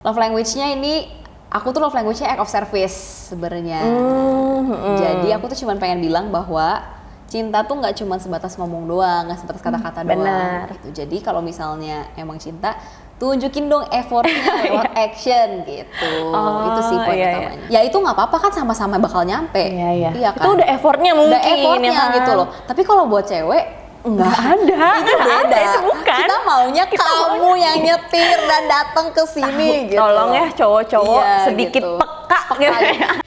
Love language-nya ini, aku tuh love language-nya act of service sebenarnya. Jadi aku tuh cuma pengen bilang bahwa cinta tuh nggak cuma sebatas ngomong doang, nggak sebatas kata-kata doang. Gitu. Jadi kalau misalnya emang cinta, tunjukin dong effortnya lewat action gitu. Itu sih poin utamanya. Ya itu nggak apa-apa kan, sama-sama bakal nyampe. Iya kan? Itu udah effortnya mungkin. Udah effortnya ya kan? gitu loh. Tapi kalau buat cewek Enggak ada. Itu beda. Itu bukan. Kita maunya kamu yang nyetir dan datang ke sini gitu. Tolong ya cowok-cowok sedikit gitu. peka gitu ya.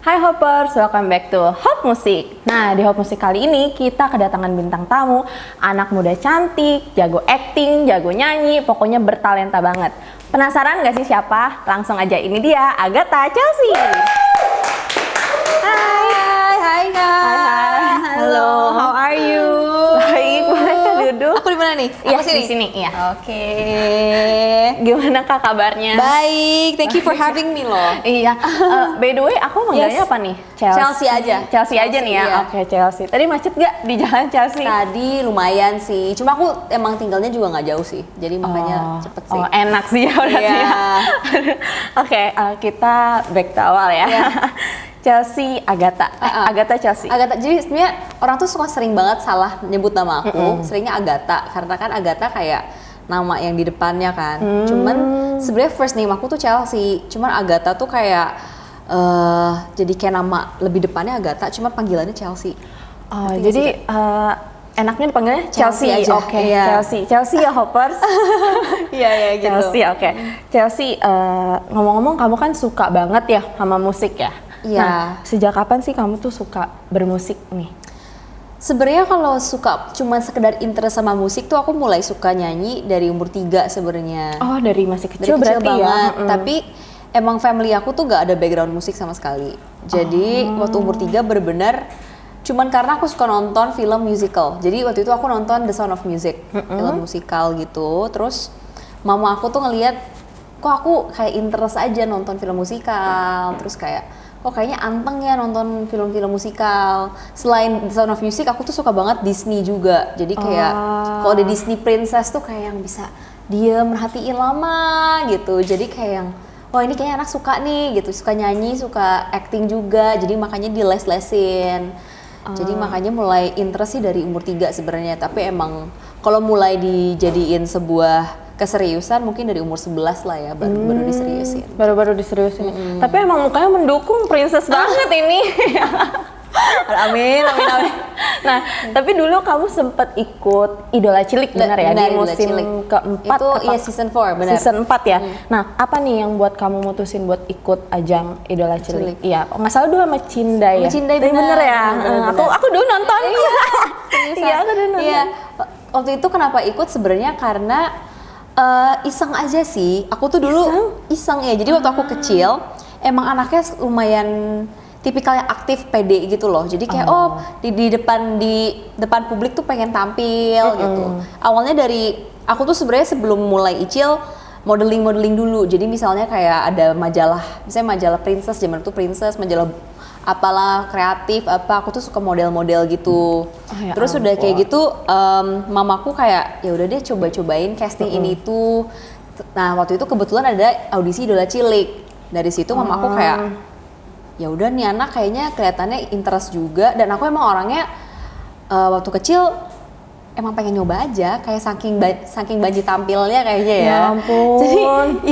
Hai Hoppers, welcome back to Hop Musik. Nah, di Hop Musik kali ini kita kedatangan bintang tamu, anak muda cantik, jago acting, jago nyanyi, pokoknya bertalenta banget. Penasaran gak sih siapa? Langsung aja, ini dia Agatha Chelsea. Hai guys. Halo. How are you? Baik, boleh duduk. Aku di mana nih? Iya, Aku di sini. Iya. Oke. Gimana Kak kabarnya? Baik, thank you for having me loh. Iya. By the way, aku manggilnya apa nih? Chelsea aja. Chelsea aja nih ya. Iya. Oke, Chelsea. Tadi macet gak di jalan Chelsea? Tadi lumayan sih. Cuma aku emang tinggalnya juga nggak jauh sih. Jadi makanya cepet sih. Oh, enak sih ya berarti Iya. ya. Oke, kita back to awal ya. Iya. Chelsea Agatha. Agatha Chelsea. Agatha. Jadi sebenarnya orang tuh suka sering banget salah nyebut nama aku. Seringnya Agatha karena kan Agatha kayak nama yang di depannya kan. Cuman sebenarnya first name aku tuh Chelsea. Cuman Agatha tuh kayak jadi kayak nama lebih depannya Agatha, cuma panggilannya Chelsea. Oh, jadi enaknya dipanggilnya Chelsea aja. Oke, Iya. Chelsea ya Hoppers. Iya gitu. Chelsea, oke. Chelsea, ngomong-ngomong kamu kan suka banget ya sama musik ya? Iya. Nah, sejak kapan sih kamu tuh suka bermusik nih? Sebenarnya kalau suka cuma sekedar interest sama musik tuh aku mulai suka nyanyi dari umur 3 sebenarnya. Oh, dari masih Dari kecil kecil berarti banget. ya? Tapi emang family aku tuh gak ada background musik sama sekali. Jadi waktu umur 3 benar-benar cuman karena aku suka nonton film musical. Jadi waktu itu aku nonton The Sound of Music, film musikal gitu. Terus mama aku tuh ngelihat kok aku kayak interest aja nonton film musikal. Terus kayak kok kayaknya anteng ya nonton film-film musikal. Selain The Sound of Music, aku tuh suka banget Disney juga. Jadi kayak kalau ada Disney Princess tuh kayak yang bisa diem merhatiin lama gitu. Jadi kayak yang wah ini kayaknya anak suka nih gitu, suka nyanyi, suka acting juga. Jadi makanya di les-lesin. Jadi makanya mulai interest sih dari umur 3 sebenarnya. Tapi emang kalau mulai dijadiin sebuah keseriusan mungkin dari umur 11 lah ya, baru diseriusin. Baru-baru diseriusin. Tapi emang mukanya mendukung princess banget ini. Amin. Nah, tapi dulu kamu sempat ikut Idola Cilik benar ya? Di musim keempat. Itu iya season 4 benar. Season 4 ya. Nah, apa nih yang buat kamu mutusin buat ikut ajang Idola Cilik? Iya, nggak salah dulu sama Cindai ya. Cindai tapi bener ya. Aku dulu nonton. Iya, aku dulu nonton. Iya. Waktu itu kenapa ikut sebenarnya karena iseng aja sih. Aku tuh dulu iseng ya. Jadi waktu aku kecil emang anaknya lumayan tipikalnya aktif, pede gitu loh. Jadi kayak di depan publik tuh pengen tampil gitu. Awalnya dari aku tuh sebenarnya sebelum mulai Icil modeling dulu. Jadi misalnya kayak ada majalah, misalnya majalah Princess, zaman itu Princess, majalah apalah kreatif apa, aku tuh suka model-model gitu. Terus udah kayak gitu mamaku kayak ya udah deh coba-cobain casting ini tuh. Nah, waktu itu kebetulan ada audisi Idola Cilik. Dari situ mamaku kayak ya udah nih anak kayaknya kelihatannya interest juga, dan aku emang orangnya waktu kecil emang pengen nyoba aja, kayak saking banji tampilnya kayaknya ya. Ya ampun. Jadi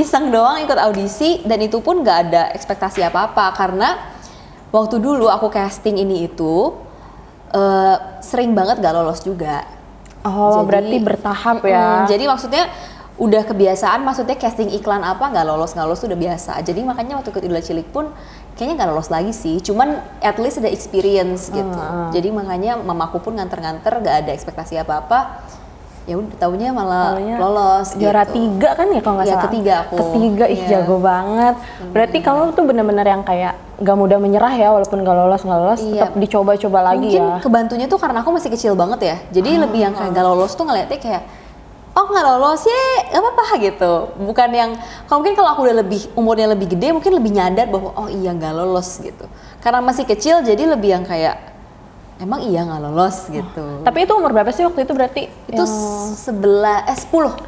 iseng doang ikut audisi, dan itu pun gak ada ekspektasi apa-apa karena waktu dulu aku casting ini itu sering banget gak lolos juga. Oh, jadi, berarti bertahap ya. Jadi maksudnya udah kebiasaan, maksudnya casting iklan apa nggak lolos tuh udah biasa. Jadi makanya waktu ikut Idola Cilik pun kayaknya nggak lolos lagi sih, cuman at least ada experience gitu. Jadi makanya mamaku pun nganter-nganter, gak ada ekspektasi apa-apa. Ya udah taunya malah lolos juara gitu. 3 kan ya kalau nggak Iya, salah. ketiga aku. Ketiga, ih jago banget. Berarti kamu tuh bener-bener yang kayak gak mudah menyerah ya, walaupun gak lolos Iya. tetap dicoba-coba lagi Mungkin ya. kebantunya tuh karena aku masih kecil banget ya. Jadi lebih yang kayak gak lolos tuh ngeliatnya kayak oh nggak lolos ya gak apa-apa gitu. Bukan yang mungkin kalau aku udah umurnya lebih gede mungkin lebih nyadar bahwa oh iya nggak lolos gitu. Karena masih kecil jadi lebih yang kayak emang iya nggak lolos gitu. Tapi itu umur berapa sih waktu itu berarti? Itu 10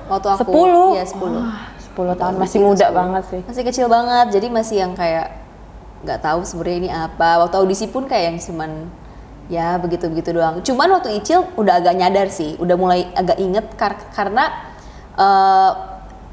waktu aku. 10? Iya 10. 10 tahun, masih muda banget sih. Masih kecil banget, jadi masih yang kayak nggak tahu sebenarnya ini apa. Waktu audisi pun kayak yang cuman ya begitu-begitu doang. Cuman waktu Icil udah agak nyadar sih, udah mulai agak inget karena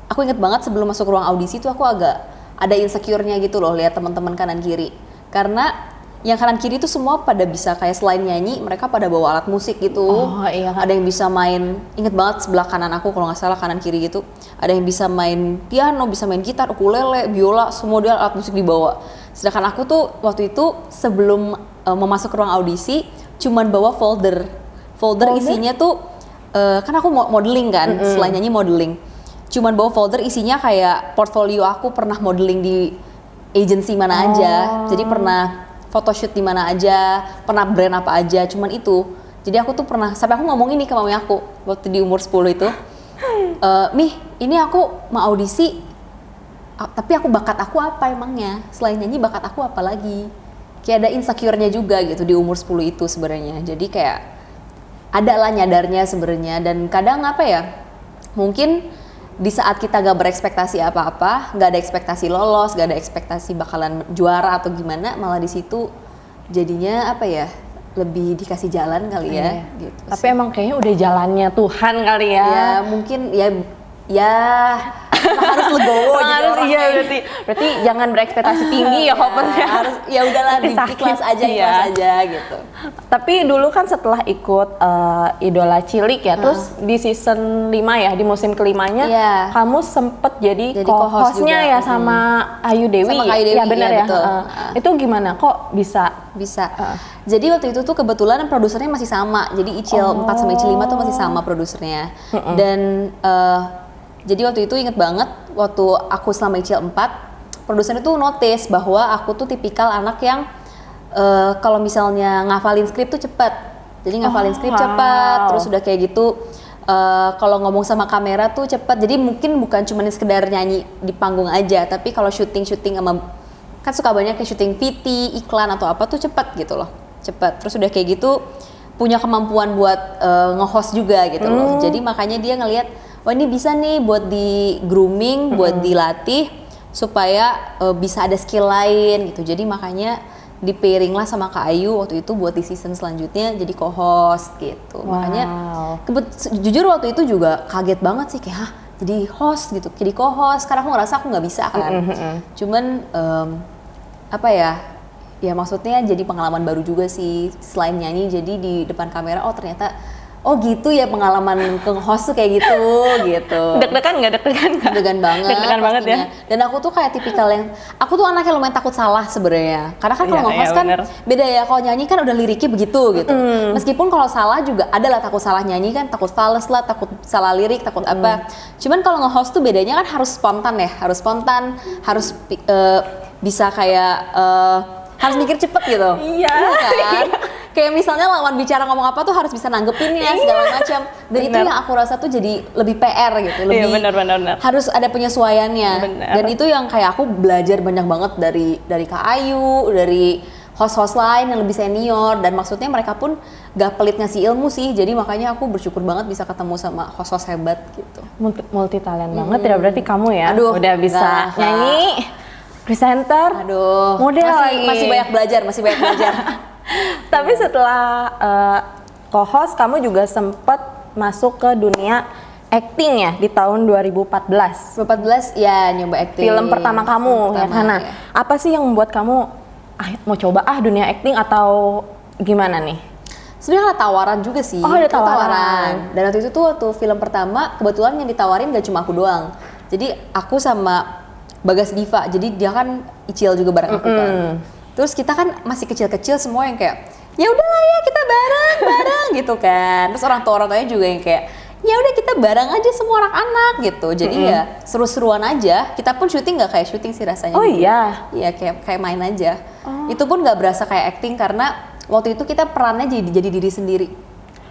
aku inget banget sebelum masuk ruang audisi tuh aku agak ada insecure-nya gitu loh lihat teman-teman kanan kiri. Karena yang kanan kiri itu semua pada bisa kayak selain nyanyi mereka pada bawa alat musik gitu. Oh, iya kan? Ada yang bisa main, inget banget sebelah kanan aku kalau nggak salah kanan kiri gitu, ada yang bisa main piano, bisa main gitar, ukulele, biola, semua dia alat musik dibawa. Sedangkan aku tuh waktu itu sebelum mau masuk ruang audisi cuman bawa folder isinya tuh kan aku modeling kan, selain nyanyi modeling, cuman bawa folder isinya kayak portfolio aku pernah modeling di agency mana aja, jadi pernah photoshoot di mana aja, pernah brand apa aja, cuman itu. Jadi aku tuh pernah, sampai aku ngomong ini ke mami aku waktu di umur 10 itu, Mih, ini aku mau audisi, tapi bakat aku apa emangnya? Selain nyanyi bakat aku apa lagi? Kayak ada insecure-nya juga gitu di umur 10 itu sebenarnya. Jadi kayak ada lah nyadarnya sebenarnya, dan kadang apa ya, mungkin di saat kita gak berekspektasi apa-apa, gak ada ekspektasi lolos, gak ada ekspektasi bakalan juara atau gimana, malah di situ jadinya apa ya, lebih dikasih jalan kali ya. Gitu tapi emang kayaknya udah jalannya Tuhan kali ya. Ya mungkin ya harus legowo jadi Harus, orang iya, kayak- berarti jangan berekspektasi tinggi ya Hoppernya. harus ya udahlah Nanti sakit, ikhlas iya. aja gitu. Tapi dulu kan setelah ikut Idola Cilik ya, terus di season 5 ya, di musim kelimanya, Iya. kamu sempet jadi Jadi co-host co-hostnya juga. ya sama Ayu Dewi. Sama Kak Ayu Dewi, ya benar iya, ya. betul. Itu gimana kok bisa? Bisa. Jadi waktu itu tuh kebetulan produsernya masih sama. Jadi Icil 4 sama Icil 5 tuh masih sama produsernya. Dan jadi waktu itu inget banget waktu aku selama Icil 4, produsernya tuh notice bahwa aku tuh tipikal anak yang kalau misalnya ngafalin skrip tuh cepet. Jadi ngafalin skrip cepet, terus udah kayak gitu kalau ngomong sama kamera tuh cepet. Jadi mungkin bukan cuma sekedar nyanyi di panggung aja, tapi kalau syuting sama kan suka banyak kayak syuting VT, iklan atau apa tuh cepet gitu loh, cepet. Terus udah kayak gitu punya kemampuan buat nge-host juga gitu loh. Jadi makanya dia ngelihat, oh ini bisa nih buat di grooming, buat dilatih supaya bisa ada skill lain gitu. Jadi makanya di pairing lah sama Kak Ayu waktu itu buat di season selanjutnya jadi co-host gitu. Makanya jujur waktu itu juga kaget banget sih kayak hah jadi host gitu, jadi co-host karena aku ngerasa aku nggak bisa kan. Cuman apa ya maksudnya jadi pengalaman baru juga sih selain nyanyi, jadi di depan kamera oh ternyata oh gitu ya pengalaman ke host tuh kayak gitu. Deg-degan nggak? Deg-degan banget. Deg-degan banget ya. Dan aku tuh kayak tipikal yang, aku tuh anaknya lumayan takut salah sebenarnya. Karena kan kalau nge-host kan bener. beda ya, kalau nyanyi kan udah liriknya begitu gitu. Meskipun kalau salah juga ada lah takut salah nyanyi kan, takut fales lah, takut salah lirik, takut apa. Cuman kalau nge-host tuh bedanya kan harus spontan ya, harus bisa kayak harus mikir cepet gitu. Iya. Kan? Kayak misalnya lawan bicara ngomong apa tuh harus bisa nanggepinnya segala macam. Dan itu yang aku rasa tuh jadi lebih PR gitu, lebih benar. harus ada penyesuaiannya. Bener. Dan itu yang kayak aku belajar banyak banget dari Kak Ayu, dari host-host lain yang lebih senior, dan maksudnya mereka pun gak pelit ngasih ilmu sih. Jadi makanya aku bersyukur banget bisa ketemu sama host-host hebat gitu. Multi talent banget ya berarti kamu ya. Aduh, udah bisa enggak. nyanyi, presenter, Aduh, model lagi. masih banyak belajar. Tapi setelah co-host kamu juga sempat masuk ke dunia acting ya di tahun 2014. 2014 ya nyoba acting. Film pertama kamu ya kan? ya. Apa sih yang membuat kamu mau coba dunia acting atau gimana nih? Sebenarnya ada tawaran juga sih. Oh, ada tawaran. Dan waktu itu tuh waktu film pertama kebetulan yang ditawarin gak cuma aku doang. Jadi aku sama Bagas Diva. Jadi dia kan Icil juga bareng aku kan. Terus kita kan masih kecil-kecil semua yang kayak ya udahlah ya kita bareng gitu kan. Terus orang tuanya juga yang kayak ya udah kita bareng aja semua anak-anak gitu. Jadi ya seru-seruan aja. Kita pun syuting nggak kayak syuting sih rasanya. Oh iya. Iya kayak main aja. Itu pun nggak berasa kayak acting karena waktu itu kita perannya jadi diri sendiri.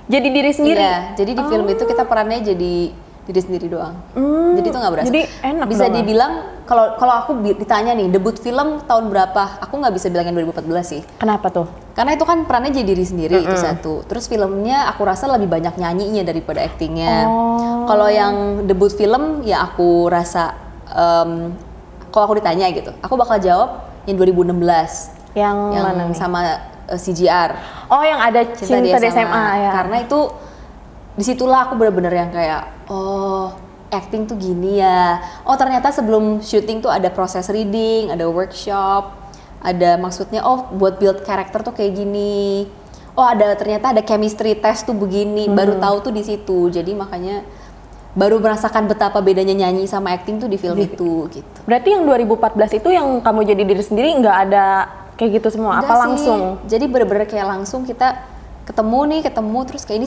Jadi diri sendiri. Iya. Jadi di film itu kita perannya jadi diri sendiri doang. Jadi itu nggak berasa. Jadi enak bisa dong, dibilang kalau aku ditanya nih debut film tahun berapa, aku nggak bisa bilangin 2014 sih. Kenapa tuh? Karena itu kan perannya jadi diri sendiri itu satu. Terus filmnya aku rasa lebih banyak nyanyinya daripada aktingnya. Kalau yang debut film ya aku rasa kalau aku ditanya gitu, aku bakal jawab yang 2016. Yang mana nih? Sama CGR. Oh yang ada Cinta di SMA ya. Karena itu disitulah aku bener-bener yang kayak oh acting tuh gini ya. Oh ternyata sebelum syuting tuh ada proses reading, ada workshop, ada maksudnya oh buat build karakter tuh kayak gini. Oh ternyata ada chemistry test tuh begini. Baru tahu tuh di situ. Jadi makanya baru merasakan betapa bedanya nyanyi sama acting tuh di film itu gitu. Berarti yang 2014 itu yang kamu jadi diri sendiri nggak ada kayak gitu semua? Enggak apa sih. langsung? Jadi bener-bener kayak langsung kita ketemu terus kayak ini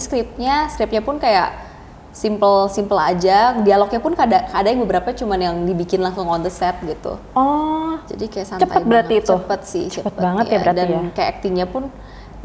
skripnya pun kayak simple aja, dialognya pun ada yang beberapa cuman yang dibikin langsung on the set gitu. Oh, jadi kayak santai cepet berarti banget. itu? Cepet banget ya berarti dan ya? kayak aktingnya pun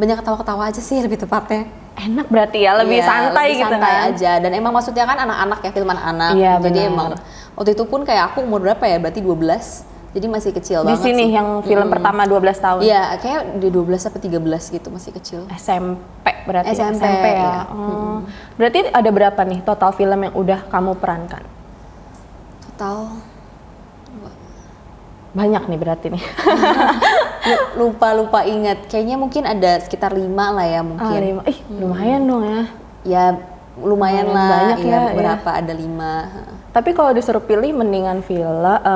banyak ketawa-ketawa aja sih lebih tepatnya. Enak berarti ya, lebih Iya, santai lebih gitu santai kan? aja. Dan emang maksudnya kan anak-anak ya, film anak-anak. Iya, jadi benar. emang waktu itu pun kayak aku umur berapa ya? Berarti 12. Jadi masih kecil Di banget sini sih. yang film pertama 12 tahun? Iya, kayak di 12 sampai 13 gitu, masih kecil. SMP berarti SMP, ya? iya. Oh. Berarti ada berapa nih total film yang udah kamu perankan? Total Banyak nih berarti nih. lupa ingat. Kayaknya mungkin ada sekitar 5 lah ya mungkin. 5. Lumayan dong ya. Ya lumayan lah. Banyak ya, Berapa ada 5. Tapi kalau disuruh pilih mendingan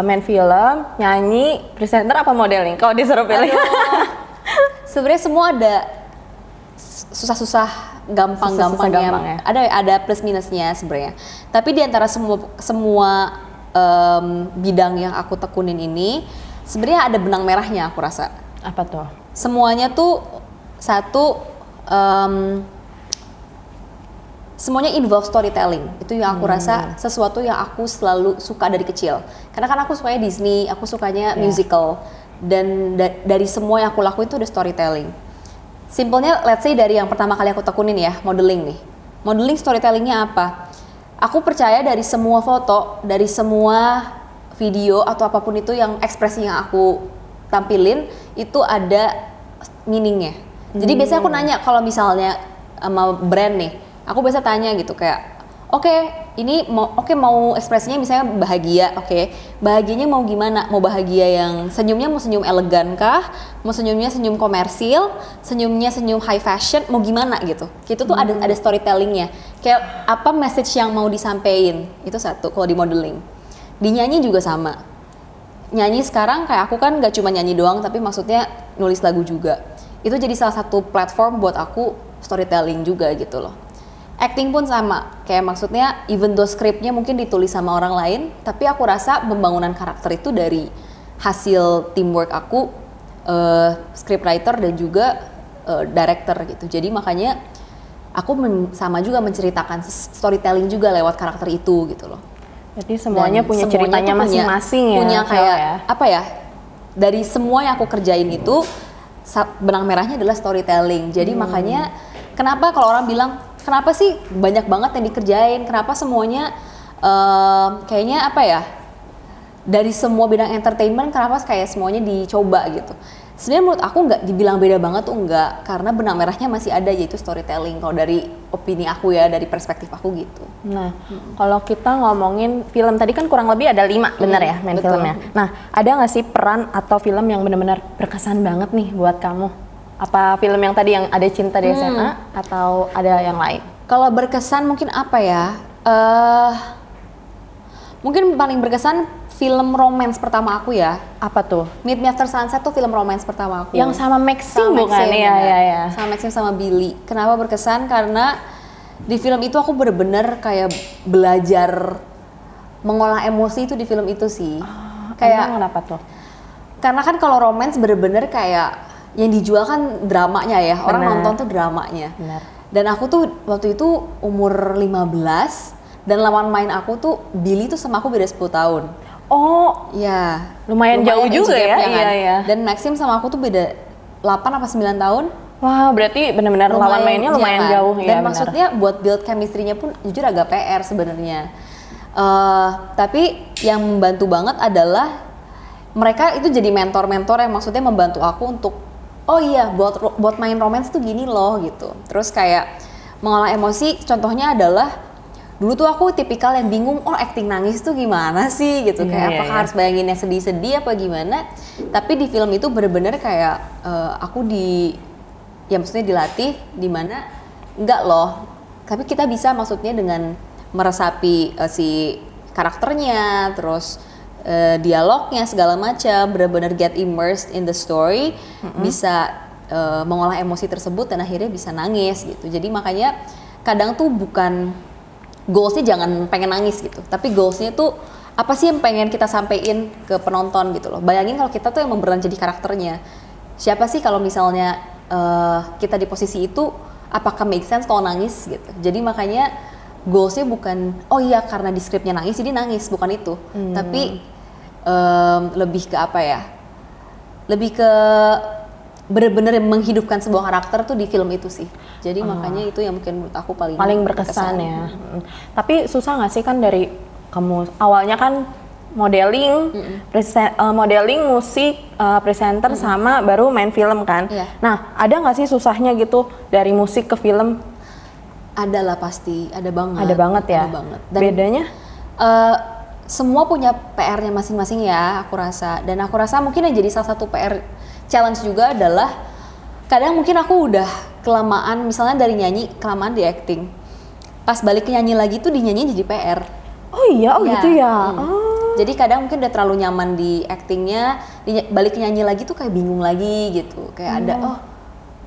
main film, nyanyi, presenter apa modeling? Kalau disuruh pilih. Sebenarnya semua ada susah-susah, gampang-gampangnya. Gampang ya? Ada plus minusnya sebenarnya. Tapi di antara semua bidang yang aku tekunin ini, sebenarnya ada benang merahnya aku rasa. Apa tuh? Semuanya tuh semuanya involve storytelling. Itu yang aku rasa sesuatu yang aku selalu suka dari kecil. Karena kan aku sukanya Disney, aku sukanya musical. Dan dari semua yang aku lakuin itu ada storytelling. Simpelnya let's say dari yang pertama kali aku tekunin ya, modeling nih. Modeling storytellingnya apa? Aku percaya dari semua foto, dari semua video atau apapun itu yang ekspresi yang aku tampilin itu ada meaningnya. Jadi biasanya aku nanya kalau misalnya sama brand nih, aku biasa tanya gitu kayak, oke, ini mau ekspresinya misalnya bahagia, bahagianya mau gimana? Mau bahagia yang senyumnya mau senyum elegan kah? Mau senyumnya senyum komersil? Senyumnya senyum high fashion? Mau gimana gitu? Itu tuh ada storytellingnya. Kayak apa message yang mau disampaikan? Itu satu kalau di modeling. Di nyanyi juga sama. Nyanyi sekarang kayak aku kan gak cuma nyanyi doang, tapi maksudnya nulis lagu juga. Itu jadi salah satu platform buat aku storytelling juga gitu loh. Acting pun sama, kayak maksudnya even though scriptnya mungkin ditulis sama orang lain, tapi aku rasa pembangunan karakter itu dari hasil teamwork aku, scriptwriter dan juga director gitu. Jadi makanya aku sama juga menceritakan storytelling juga lewat karakter itu gitu loh. Jadi semuanya punya semuanya ceritanya tuh masing-masing ya. Punya kayak ya? apa ya? Dari semua yang aku kerjain itu benang merahnya adalah storytelling. Jadi makanya kenapa kalau orang bilang kenapa sih banyak banget yang dikerjain? Kenapa semuanya kayaknya apa ya? Dari semua bidang entertainment kenapa kayak semuanya dicoba gitu? Sebenarnya menurut aku nggak dibilang beda banget tuh enggak, karena benang merahnya masih ada yaitu storytelling. Kalau dari opini aku ya, dari perspektif aku gitu. Nah, kalau kita ngomongin film tadi kan kurang lebih ada 5, bener ya main betul. filmnya. Nah, ada nggak sih peran atau film yang benar-benar berkesan banget nih buat kamu? Apa film yang tadi yang ada Cinta di SMA atau ada yang lain? Kalau berkesan mungkin apa ya? Mungkin paling berkesan film romance pertama aku ya. Apa tuh? Meet Me After Sunset tuh film romance pertama aku. Yang sama Maxine Sama bukan? Maxine, Iya, benar. iya, iya. Sama Maxine sama Billy. Kenapa berkesan? Karena di film itu aku bener-bener kayak belajar mengolah emosi itu di film itu sih. Emang Kayak kenapa tuh? Karena kan kalau romance bener-bener kayak yang dijual kan dramanya ya, orang Benar. nonton tuh dramanya. Benar. Dan aku tuh waktu itu umur 15 dan lawan main aku tuh Billy tuh sama aku beda 10 tahun. Oh, Ya, lumayan jauh age juga ya, gap-nya kan. iya, iya. Dan Maxim sama aku tuh beda 8 apa 9 tahun. wah berarti benar-benar lawan mainnya iya lumayan kan? jauh Dan ya. benar. maksudnya buat build chemistry-nya pun jujur agak PR sebenarnya. Tapi yang membantu banget adalah mereka itu jadi mentor-mentor yang maksudnya membantu aku untuk oh iya buat main romance tuh gini loh gitu. Terus kayak mengolah emosi contohnya adalah dulu tuh aku tipikal yang bingung acting nangis tuh gimana sih gitu, Iya, kayak iya, apakah iya. harus bayanginnya sedih-sedih apa gimana. Tapi di film itu bener-bener kayak aku ya maksudnya dilatih di mana enggak loh, tapi kita bisa maksudnya dengan meresapi si karakternya, terus dialognya segala macam, benar-benar get immersed in the story, bisa mengolah emosi tersebut dan akhirnya bisa nangis gitu. Jadi makanya kadang tuh bukan goalsnya jangan pengen nangis gitu, tapi goalsnya tuh apa sih yang pengen kita sampein ke penonton gitu loh. Bayangin kalau kita tuh yang beneran jadi karakternya, siapa sih kalau misalnya kita di posisi itu, apakah make sense kalau nangis gitu. Jadi makanya goalsnya bukan oh iya karena di skripnya nangis jadi nangis, bukan itu. Tapi lebih ke apa ya, lebih ke bener-bener menghidupkan sebuah karakter tuh di film itu sih. Jadi makanya itu yang mungkin menurut aku paling berkesan ya. Tapi susah nggak sih kan dari kamu awalnya kan modeling, modeling, musik, presenter sama baru main film kan. Iya. Nah ada nggak sih susahnya gitu dari musik ke film? Ada lah pasti, ada banget. Ada banget ya. Ada banget. Dan bedanya? semua punya PR-nya masing-masing ya, aku rasa. Dan aku rasa mungkin yang jadi salah satu PR challenge juga adalah kadang mungkin aku udah kelamaan, misalnya dari nyanyi kelamaan di acting. Pas balik ke nyanyi lagi tuh di nyanyi jadi PR. Oh iya, oh Iya, gitu ya. Jadi kadang mungkin udah terlalu nyaman di actingnya, balik ke nyanyi lagi tuh kayak bingung lagi gitu. Kayak ada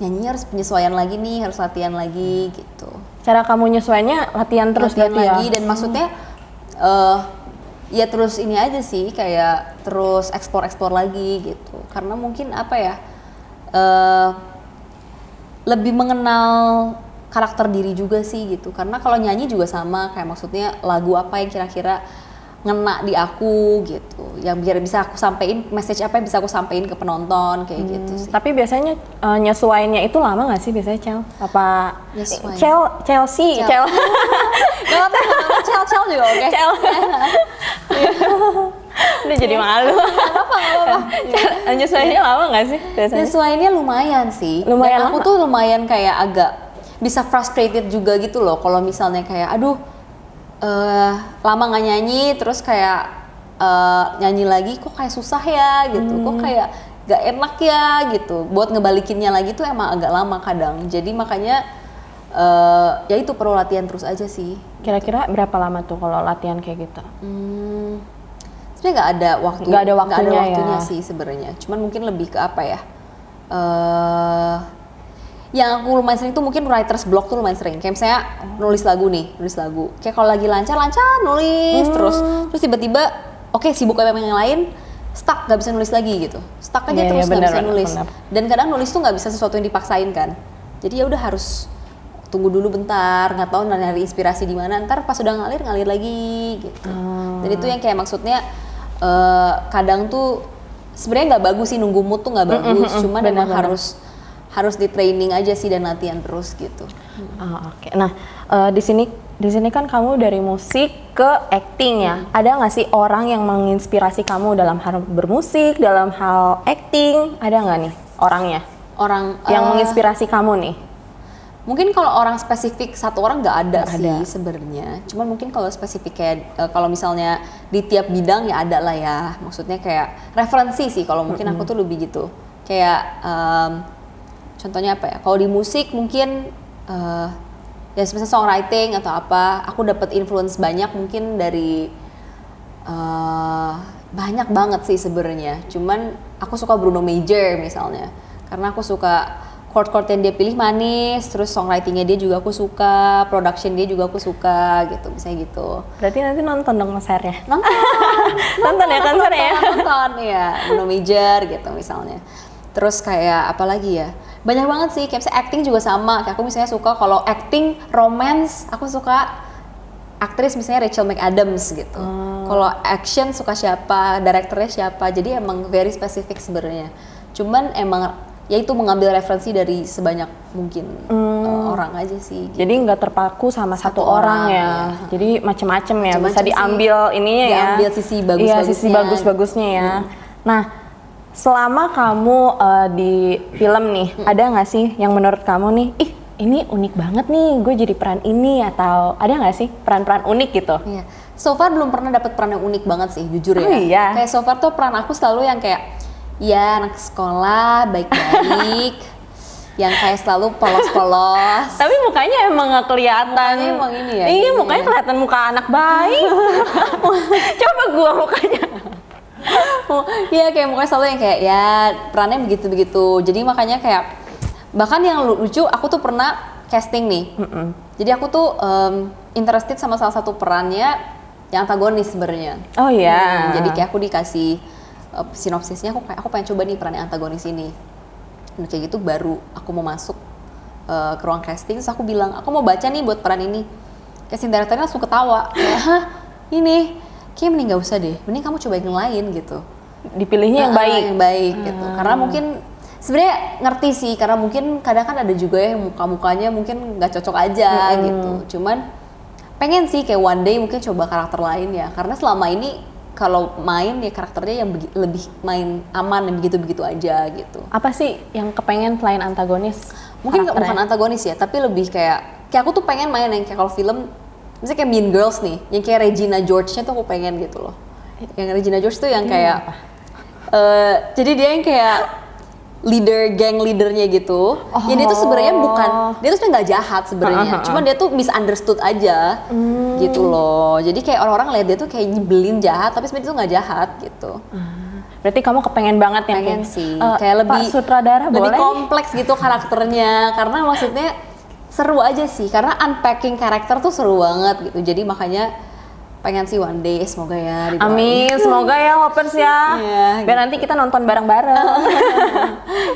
nyanyinya harus penyesuaian lagi nih, harus latihan lagi gitu. Cara kamu nyesuainya latihan terus Latihan berarti lagi ya? dan maksudnya ya terus ini aja sih, kayak terus eksplor lagi gitu. Karena mungkin apa ya, lebih mengenal karakter diri juga sih gitu. Karena kalau nyanyi juga sama, kayak maksudnya lagu apa yang kira-kira ngena di aku gitu, yang biar bisa aku sampein message apa yang bisa aku sampein ke penonton kayak gitu sih. Tapi biasanya nyesuainya itu lama nggak sih biasanya Cel? Apa Nyesuain. Chelsea? Cel. Gak apa-apa, Cel juga oke. Cel. Udah jadi malu. Gak apa-apa. Nyesuainya lama nggak sih biasanya? Nyesuaiinnya lumayan sih. Lumayan Dan aku lama. tuh lumayan kayak agak bisa frustrated juga gitu loh kalau misalnya kayak aduh lama nggak nyanyi terus kayak nyanyi lagi kok kayak susah ya gitu, kok kayak gak enak ya gitu. Buat ngebalikinnya lagi tuh emang agak lama kadang. Jadi makanya ya itu perlu latihan terus aja sih. Kira-kira berapa lama tuh kalau latihan kayak gitu? Sebenarnya nggak ada waktu, Nggak ada waktunya ya. sih sebenarnya. Cuman mungkin lebih ke apa ya? Yang aku lumayan sering tuh mungkin writer's block tuh lumayan sering. Kayak misalnya nulis lagu. Kayak kalau lagi lancar nulis terus tiba-tiba oke, sibuk sama yang lain, stuck nggak bisa nulis lagi gitu. Stuck aja Iya, terus iya, nggak bisa benar, nulis. benar. Dan kadang nulis tuh nggak bisa sesuatu yang dipaksain kan. Jadi ya udah harus tunggu dulu bentar, nggak tahu nyari inspirasi di mana. Ntar pas udah ngalir lagi gitu. Dan itu yang kayak maksudnya kadang tuh sebenarnya nggak bagus sih, nunggu mood tuh nggak bagus. Cuman emang harus di training aja sih dan latihan terus gitu. Oke. Nah, di sini kan kamu dari musik ke acting ya. Ada nggak sih orang yang menginspirasi kamu dalam hal bermusik, dalam hal acting? Ada nggak nih orangnya? Orang Yang menginspirasi kamu nih? mungkin kalau orang spesifik satu orang nggak ada sih sebenarnya. Cuman mungkin kalau spesifik kayak kalau misalnya di tiap bidang ya ada lah ya. Maksudnya kayak referensi sih kalau mungkin aku tuh lebih gitu. Kayak contohnya apa ya? Kalau di musik mungkin ya misalnya songwriting atau apa, aku dapat influence banyak mungkin dari banyak banget sih sebenarnya. Cuman aku suka Bruno Major misalnya, karena aku suka chord-chord yang dia pilih manis, terus songwritingnya dia juga aku suka, production dia juga aku suka gitu, misalnya gitu. Berarti nanti nonton dong konsernya. Nonton ya konsernya. Nonton ya, Bruno Major gitu misalnya. Terus kayak apa lagi ya? Banyak banget sih, kayak misalnya acting juga sama. Kayak aku misalnya suka kalau acting romance, aku suka aktris misalnya Rachel McAdams gitu. Kalau action suka siapa, direkturnya siapa. Jadi emang very spesifik sebenarnya. Cuman emang ya itu mengambil referensi dari sebanyak mungkin orang aja sih. Gitu. Jadi nggak terpaku sama satu orang ya. Jadi macem-macem ya, bisa diambil sih, ininya ya. Diambil sisi bagus-bagusnya. Iya, sisi bagus-bagusnya ya. Nah, selama kamu di film nih, ada nggak sih yang menurut kamu nih, ih ini unik banget nih, gue jadi peran ini, atau ada nggak sih peran-peran unik gitu? Iya. So far belum pernah dapet peran yang unik banget sih, jujur ya. Oh, iya. Kayak so far tuh peran aku selalu yang kayak ya anak sekolah baik-baik yang kayak selalu polos-polos. Tapi mukanya emang nggak kelihatan. Mukanya emang ini ya. Iya, mukanya kelihatan muka anak baik. Coba gua mukanya. Iya kayak mukanya selalu yang kayak ya perannya begitu-begitu. Jadi makanya kayak bahkan yang lucu aku tuh pernah casting nih. Jadi aku tuh interested sama salah satu perannya yang antagonis sebenarnya. Oh iya. Jadi kayak aku dikasih sinopsisnya, aku pengen coba nih peran yang antagonis ini. Dan kayak gitu baru aku mau masuk ke ruang casting, terus aku bilang aku mau baca nih buat peran ini. Casting directornya langsung ketawa, kayak hah ini kayak mending gak usah deh, mending kamu coba yang lain gitu. Dipilihnya yang baik. Yang baik gitu, karena mungkin sebenarnya ngerti sih, karena mungkin kadang kan ada juga yang muka-mukanya mungkin nggak cocok aja gitu. Cuman pengen sih kayak one day mungkin coba karakter lain ya, karena selama ini kalau main ya karakternya yang lebih main aman yang begitu-begitu aja gitu. Apa sih yang kepengen selain antagonis? Mungkin bukan antagonis ya, tapi lebih kayak aku tuh pengen main yang kayak kalau film misalnya kayak Mean Girls nih, yang kayak Regina George-nya tuh aku pengen gitu loh. Yang Regina George tuh yang kayak jadi dia yang kayak geng leadernya gitu. Yang dia tuh sebenarnya bukan, dia tuh sebenarnya nggak jahat sebenarnya. Cuman dia tuh misunderstood aja, gitu loh. Jadi kayak orang-orang lihat dia tuh kayak nyebelin jahat, tapi sebenarnya itu nggak jahat gitu. Berarti kamu kepengen banget yang pengen sih, kayak lebih Pak Sutradara lebih boleh? kompleks gitu karakternya. Karena maksudnya seru aja sih. Karena unpacking karakter tuh seru banget gitu. Jadi makanya pengen sih one day, semoga ya didoain. Amin, semoga ya Hoppers ya. Iya, Biar nanti kita nonton bareng-bareng.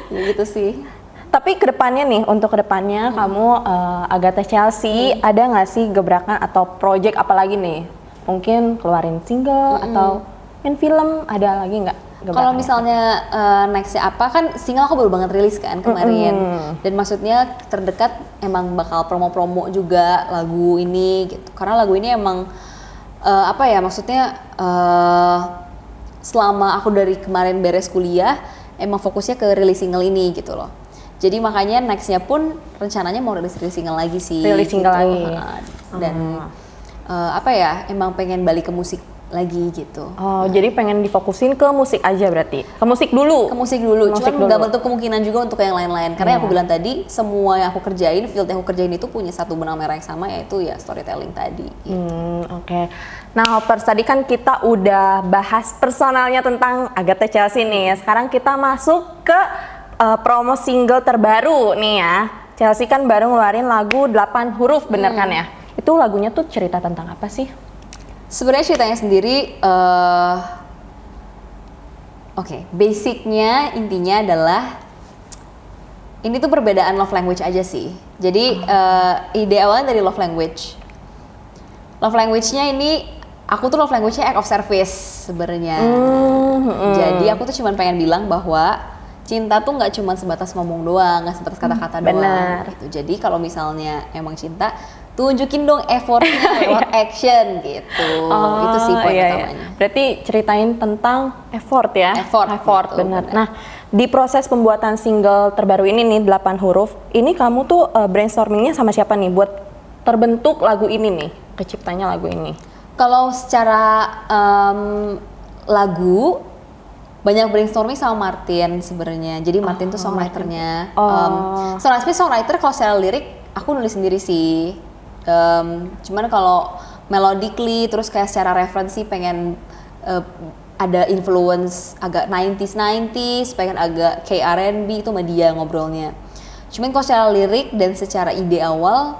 Ya gitu sih. Tapi kedepannya nih, untuk kedepannya kamu Agatha Chelsea, ada nggak sih gebrakan atau project apalagi nih? Mungkin keluarin single atau main film, ada lagi nggak? Kalau misalnya nextnya apa, kan single aku baru banget rilis kan kemarin. Dan maksudnya terdekat emang bakal promo-promo juga lagu ini gitu. Karena lagu ini emang apa ya, maksudnya selama aku dari kemarin beres kuliah emang fokusnya ke rilis single ini gitu loh. Jadi makanya nextnya pun rencananya mau rilis single lagi sih. Rilis single gitu. lagi. Dan apa ya, emang pengen balik ke musik lagi gitu. Oh, jadi pengen difokusin ke musik aja berarti? Ke musik dulu? Ke musik dulu, Musik cuman dulu. nggak menutup kemungkinan juga untuk yang lain-lain. Karena yang aku bilang tadi, semua yang aku kerjain, field yang aku kerjain itu punya satu benang merah yang sama, yaitu ya storytelling tadi. Oke. Nah Hoppers, tadi kan kita udah bahas personalnya tentang Agatha Chelsea nih. Sekarang kita masuk ke promo single terbaru nih ya. Chelsea kan baru ngeluarin lagu 8 huruf, bener kan ya? Itu lagunya tuh cerita tentang apa sih? Sebenarnya ceritanya sendiri, basicnya intinya adalah ini tuh perbedaan love language aja sih. Jadi ide awalnya dari love language. Love language-nya ini, aku tuh love language-nya act of service sebenarnya. Jadi aku tuh cuma pengen bilang bahwa cinta tuh nggak cuma sebatas ngomong doang, nggak sebatas kata-kata doang. Gitu. Jadi kalau misalnya emang cinta, tunjukin dong effortnya lewat action gitu. Itu sih poin utamanya. Berarti ceritain tentang effort ya? Effort, gitu, bener. Nah, di proses pembuatan single terbaru ini nih, 8 huruf, ini kamu tuh brainstormingnya sama siapa nih buat terbentuk lagu ini nih, keciptanya lagu ini? Kalau secara lagu, banyak brainstorming sama Martin sebenarnya. Jadi Martin tuh songwriternya. Songwriter kalau secara lirik, aku nulis sendiri sih. Cuman kalau melodically terus kayak secara referensi pengen ada influence agak 90s, pengen agak kayak R&B, itu sama dia ngobrolnya. Cuman kalau secara lirik dan secara ide awal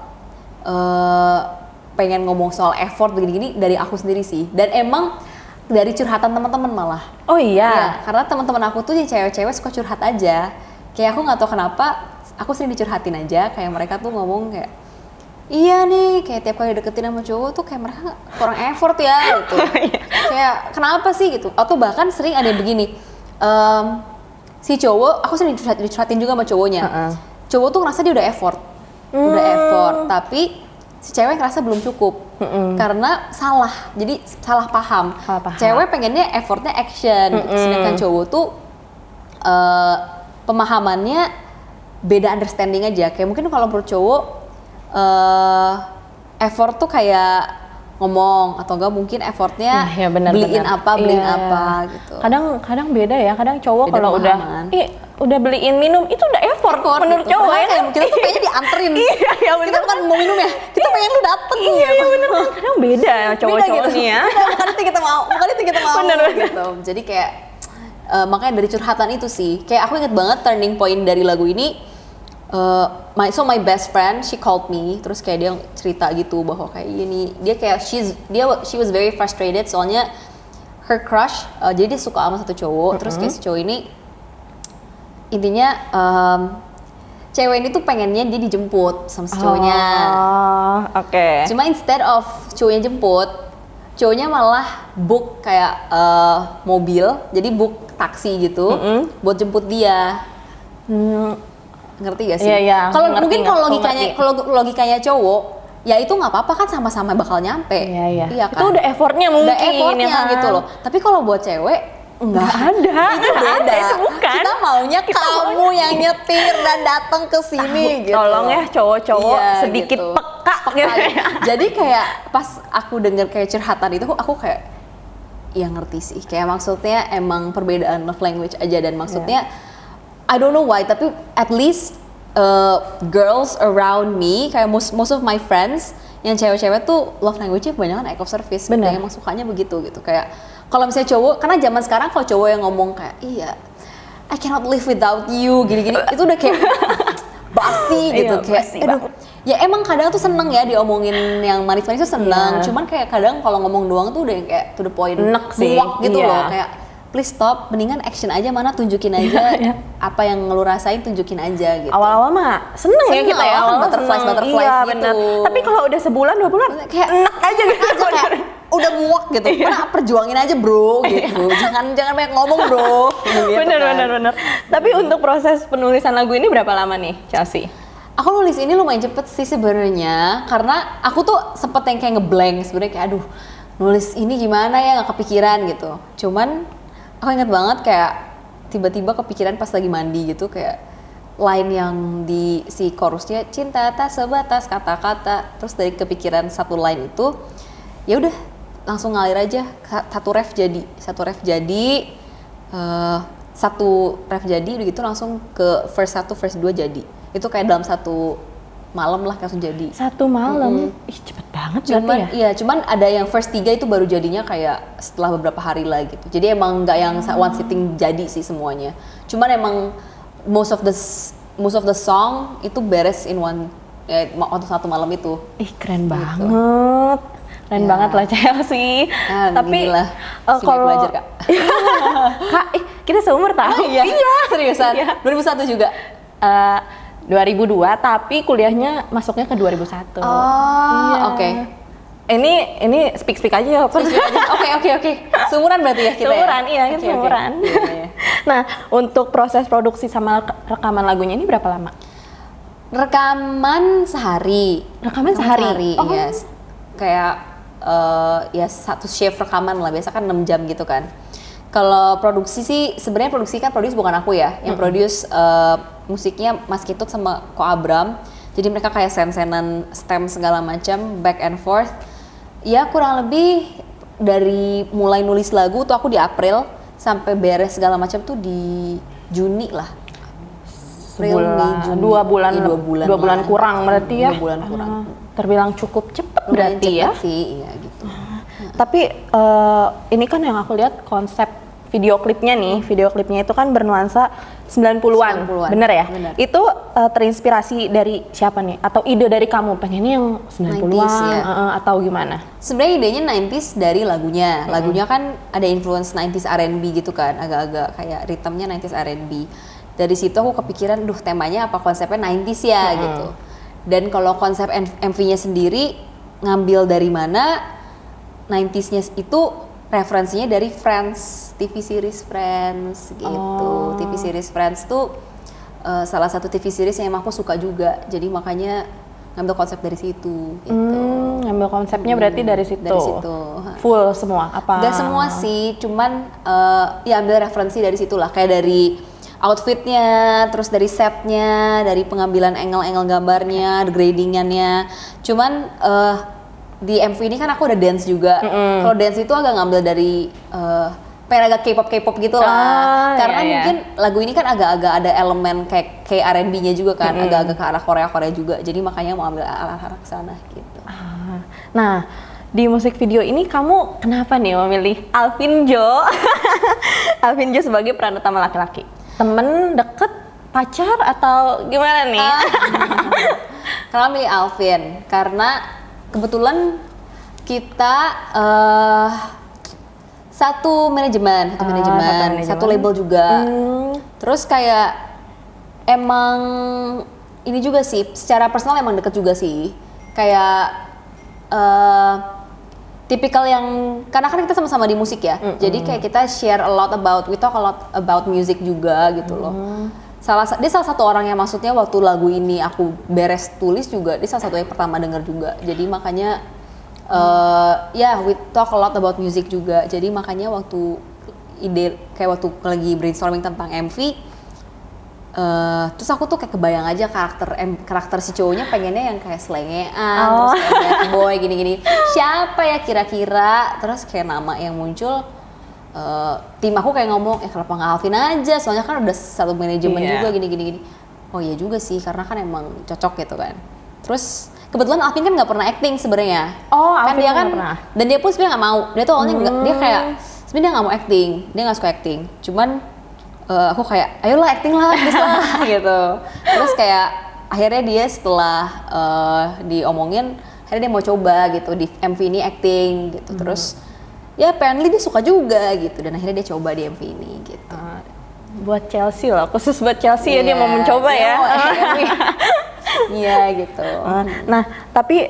pengen ngomong soal effort begini-gini dari aku sendiri sih. Dan emang dari curhatan teman-teman malah. Oh iya. Ya, karena teman-teman aku tuh yang cewek-cewek suka curhat aja. Kayak aku nggak tahu kenapa, aku sering dicurhatin aja. Kayak mereka tuh ngomong kayak, iya nih, kayak tiap kali deketin sama cowok tuh kayak mereka kurang effort ya gitu. Kayak kenapa sih gitu? Atau bahkan sering ada yang begini, si cowok, aku sering dicurhatin juga sama cowoknya. Cowok tuh ngerasa dia udah effort, tapi si cewek ngerasa belum cukup. Karena salah, jadi salah paham. Cewek pengennya effortnya action, gitu. Sedangkan cowok tuh pemahamannya beda understanding aja. Kayak mungkin kalau menurut cowok effort tuh kayak ngomong, atau enggak mungkin effortnya beliin apa gitu. Kadang beda ya, kadang cowok Beda kalau pemahaman. udah beliin minum itu udah effort menurut gitu. cowok ya. Kayak kita tuh pengen dianterin. Iya bener. Kita bukan mau minum ya, kita pengen lu dateng. Iya bener. Kadang beda cowok-cowok gitu. nih ya. Bukan itu kita mau, Bener. gitu. Jadi kayak makanya dari curhatan itu sih, kayak aku inget banget turning point dari lagu ini. My best friend, she called me, terus kayak dia cerita gitu bahwa kayak ini dia kayak she was very frustrated soalnya her crush, jadi dia suka sama satu cowok, terus kayak si cowok ini intinya cewek ini tuh pengennya dia dijemput sama si cowoknya. Oke. Cuma instead of cowoknya jemput, cowoknya malah book kayak mobil, jadi book taksi gitu buat jemput dia. Ngerti gak sih? Iya. Kalau mungkin kalau logikanya cowok, ya itu nggak apa-apa kan, sama-sama bakal nyampe. Iya kan? Itu udah effortnya mungkin. Udah effortnya ya kan? gitu loh. Tapi kalau buat cewek nggak ada. Itu beda. Itu bukan. Kita maunya kamu yang nyetir dan datang ke sini gitu. Tolong ya cowok-cowok sedikit gitu. peka gitu. Jadi kayak pas aku denger kayak curhatan itu, aku kayak ya ngerti sih. Kayak maksudnya emang perbedaan love language aja, dan maksudnya I don't know why, tapi at least girls around me, kayak most of my friends yang cewek-cewek tuh love language-nya kebanyakan act of service. Bener. Kayak emang sukanya begitu gitu. Kayak kalau misalnya cowok, karena zaman sekarang kalau cowok yang ngomong kayak, iya, I cannot live without you, gini-gini, itu udah kayak basi gitu. Kayak, aduh, ya emang kadang tuh seneng ya diomongin yang manis-manis tuh seneng. Cuman kayak kadang kalau ngomong doang tuh udah yang kayak to the point, enek sih. muak gitu loh. Kayak please stop, mendingan action aja, mana tunjukin aja apa yang lu rasain, tunjukin aja gitu. Awal-awal mah seneng ya kita ya, awal butterflies iya, gitu. Bener. Tapi kalau udah sebulan 2 bulan kayak enak aja gitu. Kayak udah muak gitu. Mana perjuangin aja bro gitu. Jangan banyak ngomong bro. Gitu bener. kan. Tapi untuk proses penulisan lagu ini berapa lama nih, Chelsea? Aku nulis ini lumayan cepet sih sebenarnya, karena aku tuh sempet yang kayak ngeblank sebenarnya, kayak aduh nulis ini gimana ya, nggak kepikiran gitu. Cuman aku inget banget kayak tiba-tiba kepikiran pas lagi mandi gitu, kayak line yang di si chorusnya, cinta tak sebatas kata-kata, terus dari kepikiran satu line itu ya udah langsung ngalir aja, satu ref jadi udah gitu langsung ke verse 1 verse 2 jadi. Itu kayak dalam satu malam lah langsung jadi. Satu malam? Ih cepet banget Cuman, berarti ya? Iya, cuman ada yang verse 3 itu baru jadinya kayak setelah beberapa hari lah gitu. Jadi emang nggak yang one sitting jadi sih semuanya. Cuman emang most of the song itu beres in waktu satu malam itu. Ih keren banget. Keren banget lah Chelsea. Tapi kalau belajar Kak. Kak, kita seumur tahu. Iya. Seriusan? Iya. 2001 juga. 2002, tapi kuliahnya masuknya ke 2001. Oh, oke. Ini speak aja ya, Pak. Oke. Seumuran berarti ya kita. Seumuran, ya? iya, kita seumuran. Iya. Nah, untuk proses produksi sama rekaman lagunya ini berapa lama? Rekaman sehari. Rekaman sehari? Oh. Yes. Kayak ya satu shift rekaman lah, biasa kan 6 jam gitu kan. Kalau produksi sih, sebenarnya produksi bukan aku ya, yang produce musiknya Mas Kitut sama Ko Abram. Jadi mereka kayak sen-senan stem segala macam, back and forth. Ya kurang lebih dari mulai nulis lagu tuh aku di April sampai beres segala macam tuh di Juni lah. April, Mei, Juni. 2 bulan kurang berarti ya? 2 bulan kurang. Terbilang cukup cepat berarti ya? Sih, iya gitu. Tapi ini kan yang aku lihat konsep video klipnya nih, video klipnya itu kan bernuansa 90-an, 90-an. bener ya? Bener. Itu terinspirasi dari siapa nih? Atau ide dari kamu, pengennya yang 90-an 90s ya. atau gimana? Sebenarnya idenya 90s dari lagunya. Lagunya kan ada influence 90s R&B gitu kan, agak-agak kayak ritmenya 90s R&B. Dari situ aku kepikiran, duh temanya apa konsepnya 90s ya gitu. Dan kalau konsep MV-nya sendiri ngambil dari mana? 90s-nya itu referensinya dari Friends, TV series Friends gitu. TV series Friends tuh salah satu TV series yang emang aku suka juga. Jadi makanya ngambil konsep dari situ gitu. Ngambil konsepnya berarti dari situ. Dari situ. Full semua apa? Gak semua sih, cuman ya ambil referensi dari situ lah. Kayak dari outfitnya, terus dari setnya, dari pengambilan angle-angle gambarnya, gradingannya. Cuman di MV ini kan aku ada dance juga. Kalau dance itu agak ngambil dari pengen agak K-pop gitu lah. Karena mungkin lagu ini kan agak-agak ada elemen kayak R&B-nya juga kan, agak-agak ke arah Korea juga. Jadi makanya mau ambil arah ke sana gitu. Nah, di musik video ini kamu kenapa nih memilih Alvin Jo? Alvin Jo sebagai peran utama laki-laki. Temen deket, pacar atau gimana nih? Kenapa milih Alvin? Karena kebetulan kita satu manajemen, satu label juga. Terus kayak emang ini juga sih, secara personal emang deket juga sih. Kayak tipikal yang, karena kan kita sama-sama di musik ya. Jadi kayak kita share we talk a lot about music juga gitu loh. Dia salah satu orang yang maksudnya waktu lagu ini aku beres tulis juga, dia salah satu yang pertama denger juga. Jadi makanya we talk a lot about music juga. Jadi makanya waktu waktu lagi brainstorming tentang MV, terus aku tuh kayak kebayang aja karakter si cowoknya pengennya yang kayak selengean, terus kayak bad boy gini-gini. Siapa ya kira-kira? Terus kayak nama yang muncul, tim aku kayak ngomong, kenapa nggak Alvin aja? Soalnya kan udah satu manajemen juga gini-gini. Oh iya juga sih, karena kan emang cocok gitu kan. Terus kebetulan Alvin kan nggak pernah acting sebenarnya. Kan dia kan pernah. Dan dia pun sebenarnya nggak mau. Dia tuh awalnya nggak, dia kayak sebenarnya dia nggak mau acting, dia nggak suka acting. Cuman aku kayak, ayolah acting lah, please lah gitu. Terus kayak akhirnya dia setelah diomongin, akhirnya dia mau coba gitu di MV ini acting gitu. Terus ya apparently dia suka juga gitu, dan akhirnya dia coba di MV ini gitu. Buat Chelsea loh, khusus buat Chelsea ya dia mau mencoba ya. Iya gitu. Nah, tapi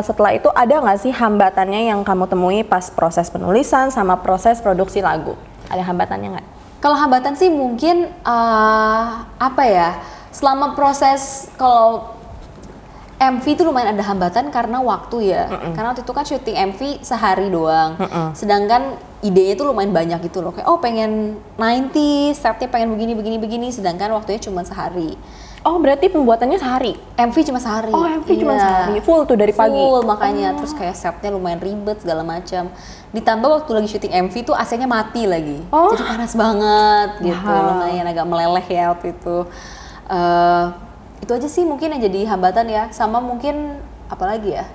setelah itu ada nggak sih hambatannya yang kamu temui pas proses penulisan sama proses produksi lagu? Ada hambatannya nggak? Kalau hambatan sih mungkin apa ya? Selama proses, kalau MV itu lumayan ada hambatan karena waktu ya. Karena waktu itu kan syuting MV sehari doang. Sedangkan idenya itu lumayan banyak gitu loh. Kayak pengen 90, setnya pengen begini. Sedangkan waktunya cuma sehari. Oh berarti pembuatannya sehari? MV cuma sehari. Oh MV cuma sehari, full tuh dari pagi? Full makanya, terus kayak setnya lumayan ribet segala macam. Ditambah waktu lagi syuting MV tuh AC-nya mati lagi. Jadi panas banget gitu, lumayan agak meleleh ya waktu itu. Itu aja sih mungkin yang jadi hambatan ya, sama mungkin apalagi ya,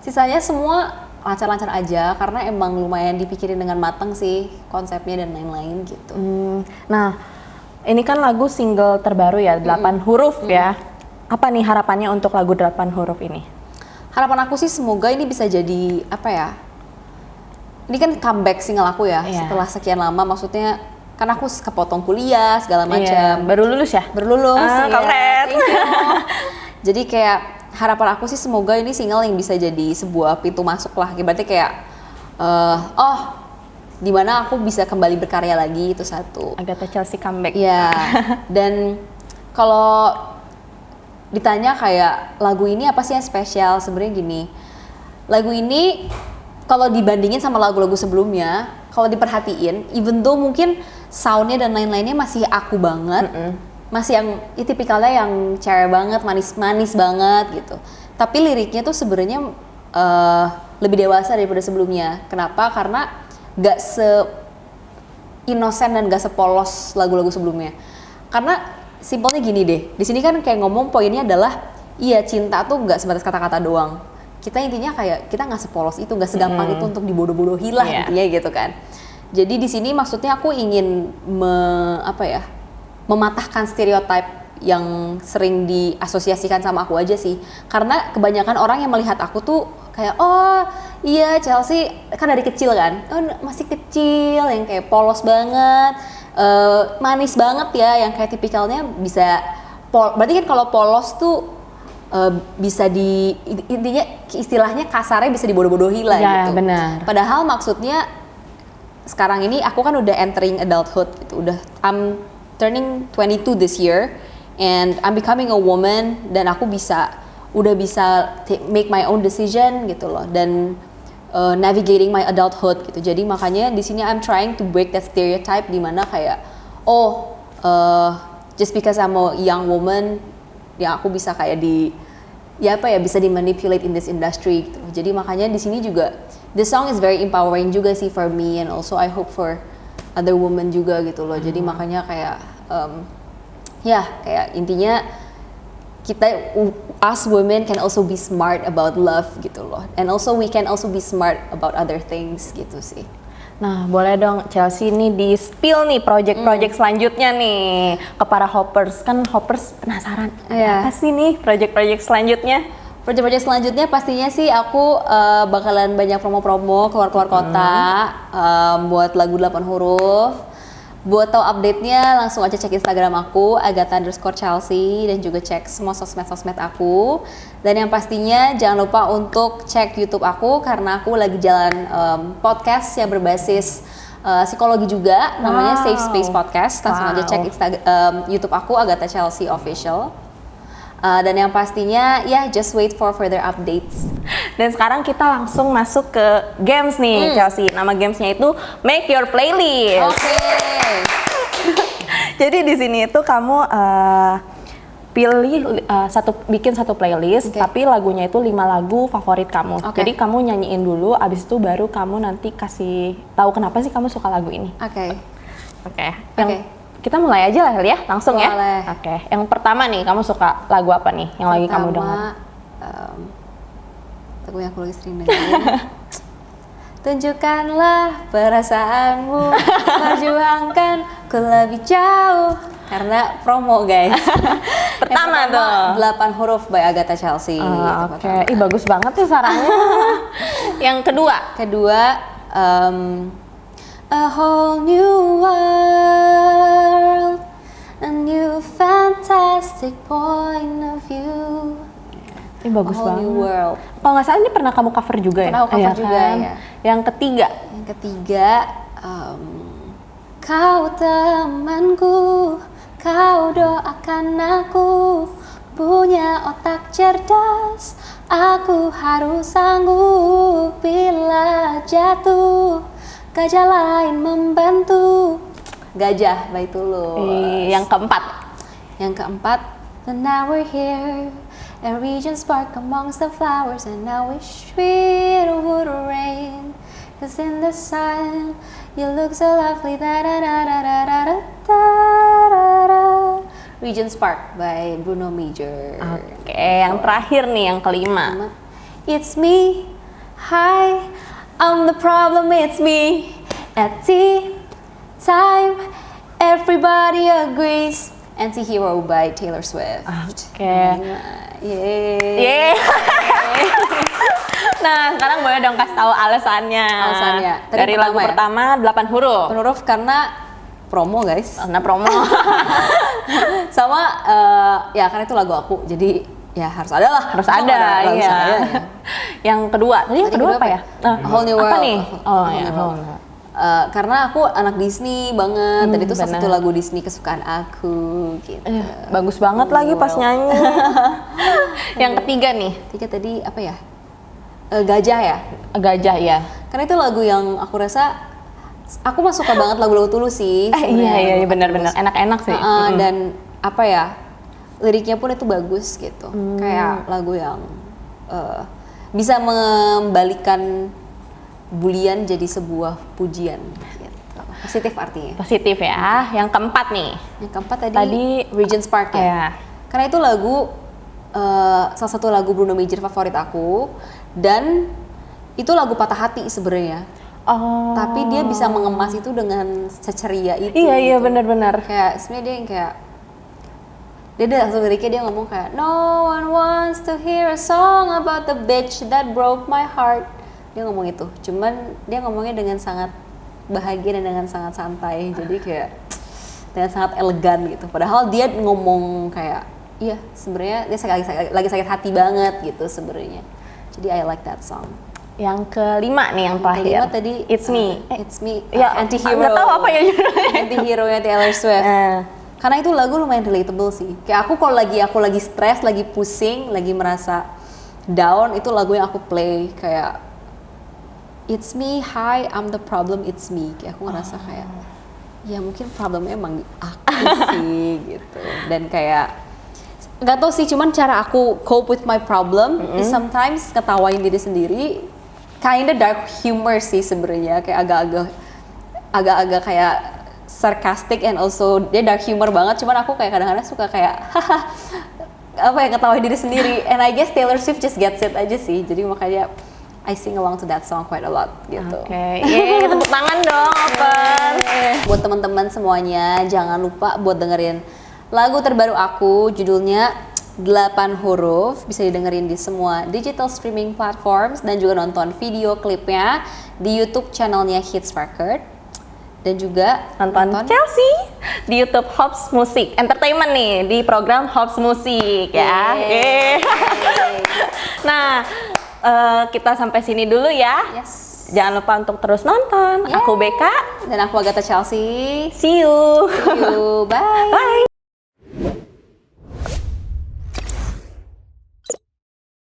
sisanya semua lancar-lancar aja karena emang lumayan dipikirin dengan matang sih konsepnya dan lain-lain gitu. Nah ini kan lagu single terbaru ya, 8 huruf ya. Apa nih harapannya untuk lagu 8 huruf ini? Harapan aku sih semoga ini bisa jadi apa ya, ini kan comeback single aku ya, setelah sekian lama, maksudnya kan aku kepotong kuliah segala macam. Baru lulus ya? Baru lulus. Keren. Jadi kayak harapan aku sih semoga ini single yang bisa jadi sebuah pintu masuk lah. Berarti kayak di mana aku bisa kembali berkarya lagi, itu satu. Agatha Chelsea comeback. Ya. Dan kalau ditanya kayak lagu ini apa sih yang spesial, sebenarnya gini. Lagu ini kalau dibandingin sama lagu-lagu sebelumnya, kalau diperhatiin, even though mungkin soundnya dan lain-lainnya masih aku banget, masih yang tipikalnya yang cewek banget, manis-manis banget gitu. Tapi liriknya tuh sebenarnya lebih dewasa daripada sebelumnya. Kenapa? Karena gak se-innocent dan gak sepolos lagu-lagu sebelumnya. Karena simpelnya gini deh, di sini kan kayak ngomong poinnya adalah, iya cinta tuh gak sebatas kata-kata doang. Kita intinya kayak kita gak sepolos itu, gak segampang itu untuk dibodoh-bodohi lah intinya gitu kan. Jadi di sini maksudnya aku ingin mematahkan stereotip yang sering diasosiasikan sama aku aja sih. Karena kebanyakan orang yang melihat aku tuh kayak, oh iya Chelsea kan dari kecil kan, oh masih kecil yang kayak polos banget, manis banget ya, yang kayak tipikalnya bisa berarti kan kalau polos tuh bisa intinya istilahnya kasarnya bisa dibodoh-bodohi lah Ya, gitu. benar. Padahal maksudnya sekarang ini aku kan udah entering adulthood gitu, I'm turning 22 this year and I'm becoming a woman dan aku udah bisa make my own decision gitu loh, dan navigating my adulthood gitu. Jadi makanya di sini I'm trying to break that stereotype di mana kayak just because I'm a young woman ya aku bisa kayak bisa dimanipulate in this industry gitu. Jadi makanya di sini juga this song is very empowering juga sih for me, and also I hope for other women juga gitu loh. Jadi makanya kayak kayak intinya us women can also be smart about love gitu loh, and also we can also be smart about other things gitu sih. Nah, boleh dong Chelsea nih di spill nih project-project selanjutnya nih ke para hoppers. Kan hoppers penasaran, apa sih nih project-project selanjutnya? Project-project selanjutnya pastinya sih aku bakalan banyak promo-promo keluar kota buat lagu 8 huruf. Buat tahu update-nya langsung aja cek Instagram aku @Agatha_Chelsea dan juga cek semua sosmed aku. Dan yang pastinya jangan lupa untuk cek YouTube aku karena aku lagi jalan podcast yang berbasis psikologi juga, namanya Safe Space Podcast. Langsung aja cek YouTube aku Agatha Chelsea Official. Dan yang pastinya just wait for further updates. Dan sekarang kita langsung masuk ke games nih Chelsea. Nama gamesnya itu Make Your Playlist. Oke. Jadi di sini itu kamu bikin satu playlist, tapi lagunya itu 5 lagu favorit kamu. Jadi kamu nyanyiin dulu, abis itu baru kamu nanti kasih tahu kenapa sih kamu suka lagu ini. Oke. Kita mulai aja lah ya, langsung ya. Oke. Yang pertama nih, kamu suka lagu apa nih yang lagi kamu dengar? Lagu yang aku lagi sering dengerin. Tunjukkanlah perasaanmu, perjuangkan ku lebih jauh. Karena promo guys. Pertama tuh 8 huruf by Agatha Chelsea. Oke. Ih bagus banget tuh sarannya. Yang kedua, a whole new world, a new fantastic point of view. Ini bagus a whole banget. New world. Kalau nggak salah ini pernah kamu cover juga ya? Pernah aku cover juga ya. Yang ketiga, kau temanku, kau doakan aku, punya otak cerdas, aku harus sanggup bila jatuh. Gajah lain membantu. Gajah by Tulus. Yang keempat, and now we're here, a region spark amongst the flowers, and now wish it would rain, 'cause in the sun you look so lovely. Da da da da da da da da. Region Spark by Bruno Major. Oke, yang terakhir nih, yang kelima. It's me, hi, I'm the problem, it's me. At tea time, everybody agrees. Anti-Hero by Taylor Swift. Oke. Yeay. Nah, sekarang boleh dong kasih tahu alasannya. Tadi dari lagu pertama 8 huruf. 8 huruf karena promo guys. Karena promo. Sama karena itu lagu aku, jadi ya harus ada lah. Harus ada, iya. Yang kedua, tadi yang kedua apa ya? Whole New World. Apa nih? Oh ya, karena aku anak Disney banget, dan itu salah satu lagu Disney kesukaan aku gitu. Bagus banget lagi pas nyanyi. Yang ketiga nih. Tadi apa ya? Gajah ya? Gajah ya. Karena itu lagu yang aku rasa aku mah suka banget lagu-lagu Tulus sih. Iya benar-benar enak-enak sih. Dan apa ya? Liriknya pun itu bagus gitu. Kayak lagu yang bisa membalikan bulian jadi sebuah pujian gitu. Positif artinya. Positif ya. Yang keempat nih. Yang keempat tadi Regent Spark ya. Karena itu lagu salah satu lagu Bruno Major favorit aku, dan itu lagu patah hati sebenarnya. Oh. Tapi dia bisa mengemas itu dengan seceria itu. Iya gitu. benar-benar. Kayak sebenarnya dia yang kayak dia ada satu liriknya dia ngomong kayak no one wants to hear a song about the bitch that broke my heart. Dia ngomong itu. Cuman dia ngomongnya dengan sangat bahagia dan dengan sangat santai. Jadi kayak dengan sangat elegan gitu. Padahal dia ngomong kayak iya sebenarnya dia lagi sakit hati banget gitu sebenarnya. Jadi I like that song. Yang kelima nih yang terakhir. Kelima tadi It's Me. It's Me. Ya, Anti-hero. nggak tahu apa ya judulnya. Anti-hero-nya Taylor Swift. Karena itu lagu lumayan relatable sih. Kayak aku lagi stres, lagi pusing, lagi merasa down, itu lagu yang aku play kayak It's me, hi, I'm the problem, it's me. Kayak aku ngerasa kayak ya mungkin problemnya emang aku sih gitu. Dan kayak nggak tahu sih, cuman cara aku cope with my problem is sometimes ketawain diri sendiri. Kinda dark humor sih sebenarnya, kayak agak-agak kayak sarcastic and also dia dark humor banget. Cuman aku kayak kadang-kadang suka kayak haha apa ya, ketawain diri sendiri. And I guess Taylor Swift just gets it aja sih. Jadi makanya I sing along to that song quite a lot gitu. Oke, tepuk tangan dong, Open. Buat teman-teman semuanya, jangan lupa buat dengerin lagu terbaru aku, judulnya 8 huruf, bisa didengerin di semua digital streaming platforms dan juga nonton video klipnya di YouTube channelnya Hits Record dan juga nonton Chelsea di YouTube Hops Music Entertainment nih di program Hops Music ya. Nah, kita sampai sini dulu ya. Yes. Jangan lupa untuk terus nonton. Aku Beka dan aku Agatha Chelsea. See you. See you. Bye. Bye.